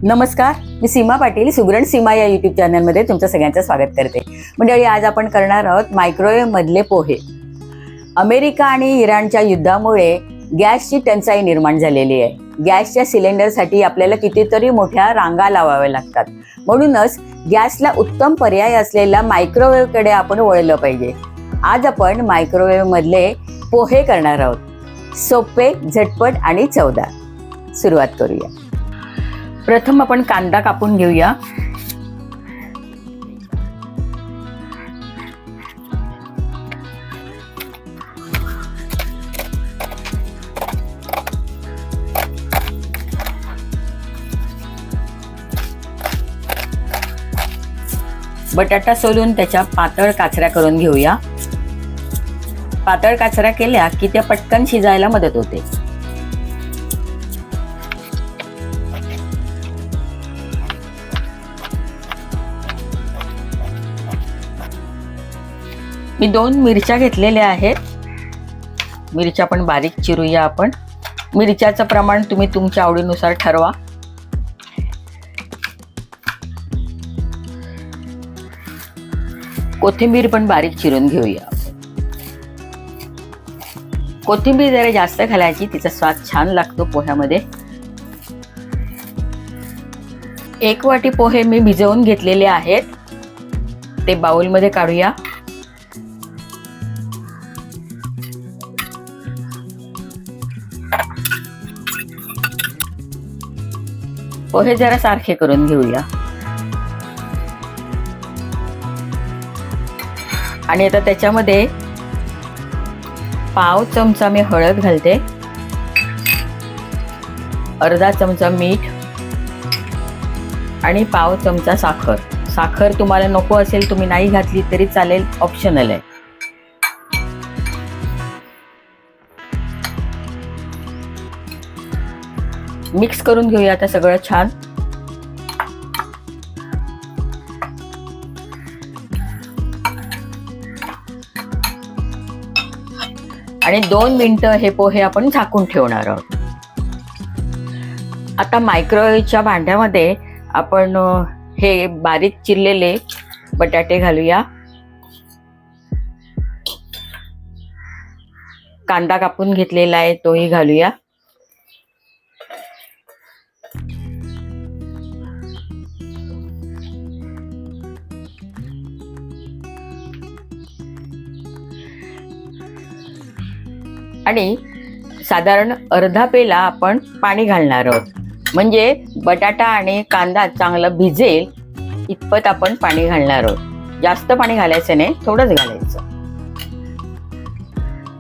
नमस्कार, मी सीमा पाटील सुगरण सीमा या यूट्यूब चॅनलमध्ये तुमचं सगळ्यांचं स्वागत करते. मंडळी, आज आपण करणार आहोत मायक्रोवेव्ह मधले पोहे. अमेरिका आणि इराणच्या युद्धामुळे गॅसची टंचाई निर्माण झालेली आहे. गॅसच्या सिलेंडरसाठी आपल्याला कितीतरी मोठ्या रांगा लावाव्या लागतात. म्हणूनच गॅसला उत्तम पर्याय असलेला मायक्रोवेव्हकडे आपण वळलं पाहिजे. आज आपण मायक्रोवेव्ह मधले पोहे करणार आहोत. सोपे, झटपट आणि चवदार. सुरुवात करूया. प्रथम आपण कांदा कापून घेऊया. बटाटा सोलून त्याच्या पातळ काचऱ्या करून घेऊया. पातळ काचऱ्या केल्या की त्या पटकन शिजायला मदत होते. मी 2 मिरच्या घेतलेल्या आहेत. मिरच्या पण बारीक चिरूया आपण. मिरच्याचं प्रमाण तुम्ही तुमच्या आवडीनुसार ठरवा. कोथिंबीर पण बारीक चिरून घेऊया. कोथिंबीर जरा जास्त घालायची, तिचा स्वाद छान लागतो पोह्यामध्ये. 1 वाटी पोहे मी भिजवून घेतलेले आहेत. ते बाउलमध्ये काढूया. पोहे जरा सारखे करून घेऊया. आणि आता त्याच्यामध्ये पाव चमचा मी हळद घालते, अर्धा चमचा मीठ आणि पाव चमचा साखर. साखर तुम्हाला नको असेल तुम्ही नाही घातली तरी चालेल, ऑप्शनल आहे. मिक्स करून घेऊया आता सगळं छान. आणि 2 मिनिटं हे पोहे आपण झाकून ठेवणार आहोत. आता मायक्रोवेव्हच्या भांड्यामध्ये आपण हे बारीक चिरलेले बटाटे घालूया. कांदा कापून घेतलेला आहे तोही घालूया. आणि साधारण अर्धा पेला आपण पाणी घालणार आहोत. म्हणजे बटाटा आणि कांदा चांगला भिजेल इतपत आपण पाणी घालणार आहोत. जास्त पाणी घालायचं नाही, थोडंच घालायचं.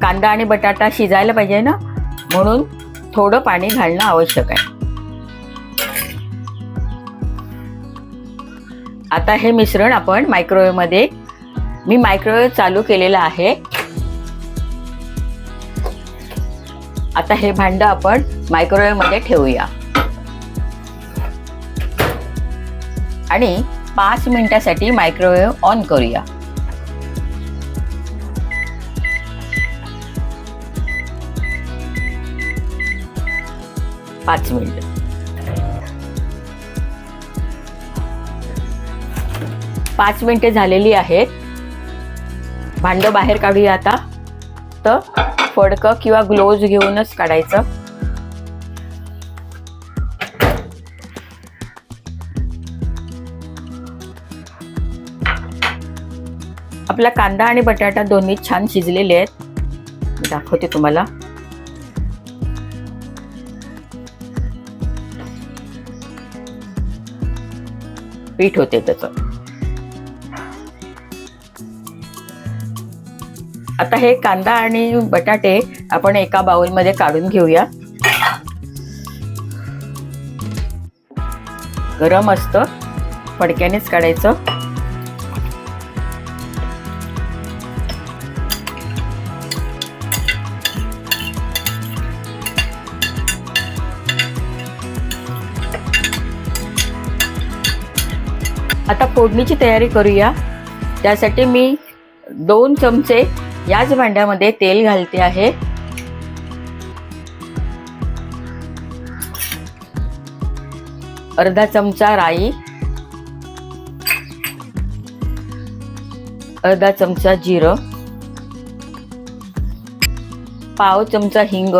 कांदा आणि बटाटा शिजायला पाहिजे ना, म्हणून थोडं पाणी घालणं आवश्यक आहे. आता हे मिश्रण आपण मायक्रोवेव्ह मध्ये, मी मायक्रोवेव्ह चालू केलेला आहे. आता हे भांडं आपण मायक्रोवेव्ह मध्ये ठेवूया आणि 5 मिनिटासाठी मायक्रोवेव्ह ऑन करूया. पाच मिनिट. पाच मिनिटे झालेली आहेत. भांडं बाहेर काढूया आता. तर फडकं किंवा ग्लोव्ज घेऊनच काढायचं. आपला कांदा आणि बटाटा दोन्ही छान शिजलेले आहेत. मी दाखवते तुम्हाला. पीठ होते त्याचं. आता हे कांदा आणि बटाटे आपण एका बाउलमध्ये काढून घेऊया. गरम असतं, फडक्यानेच काढायचं. आता फोडणीची तयारी करूया. त्यासाठी मी 2 चमचे याच भांड्यामध्ये तेल घालते आहे. अर्धा चमचा राई, अर्धा चमचा जिरं, पाव चमचा हिंग,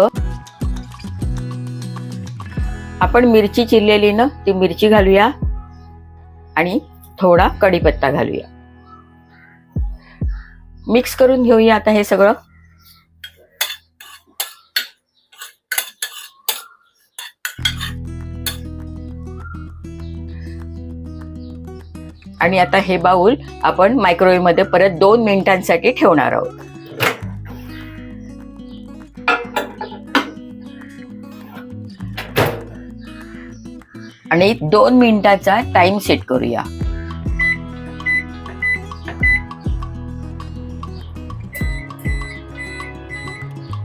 आपण मिरची चिरलेली ना ती मिरची घालूया आणि थोडा कढीपत्ता घालूया. मिक्स करून घेऊया आता हे सगळं. आणि आता हे बाउल आपण मायक्रोवेव्ह मध्ये परत 2 मिनिटांसाठी ठेवणार आहोत. आणि 2 मिनिटाचा टाइम सेट करूया.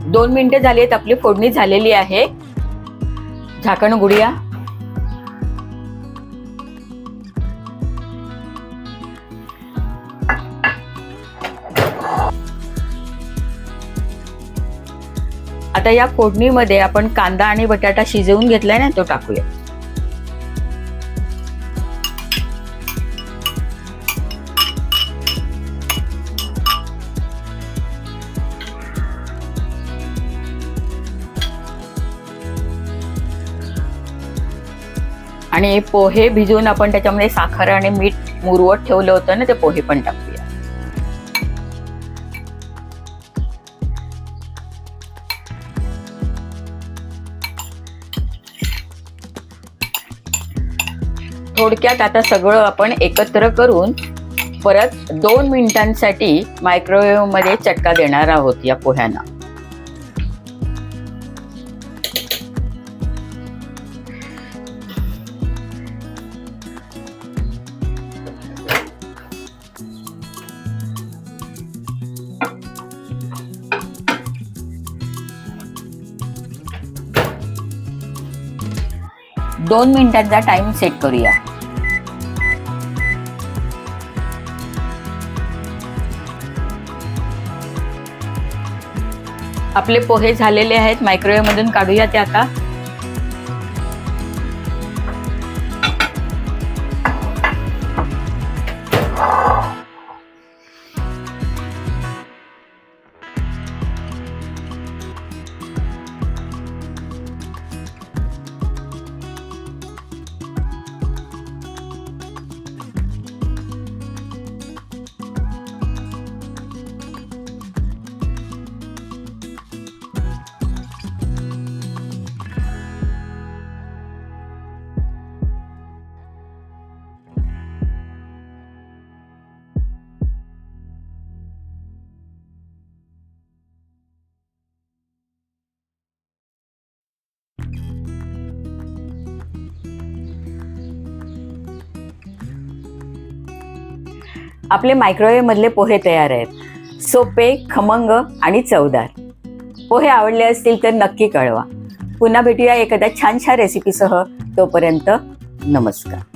दोन मिनिटं झाली आहेत, आपली फोडणी झालेली आहे. झाकण उघडूया. आता या फोडणीमध्ये आपण कांदा आणि बटाटा शिजवून घेतलाय ना तो टाकूया. आणि पोहे भिजवून आपण त्याच्यामध्ये साखर आणि मीठ मुरवत ठेवलं होतं ना ते पोहे पण टाकूया. थोडक्यात आता सगळं आपण एकत्र करून परत 2 मिनिटांसाठी मायक्रोवेव्ह मध्ये चटका देणार आहोत या पोह्यांना. दोन मिनिटांचा टाइम सेट करूया. आपले पोहे झालेले आहेत, मायक्रोवेव्ह मधून काढूया ते आता. आपले मायक्रोवेव्ह मधले पोहे तयार आहेत. सोपे, खमंग आणि चवदार. पोहे आवडले असतील तर नक्की कळवा. पुन्हा भेटूया एखाद्या छानशा रेसिपीसह. तोपर्यंत नमस्कार.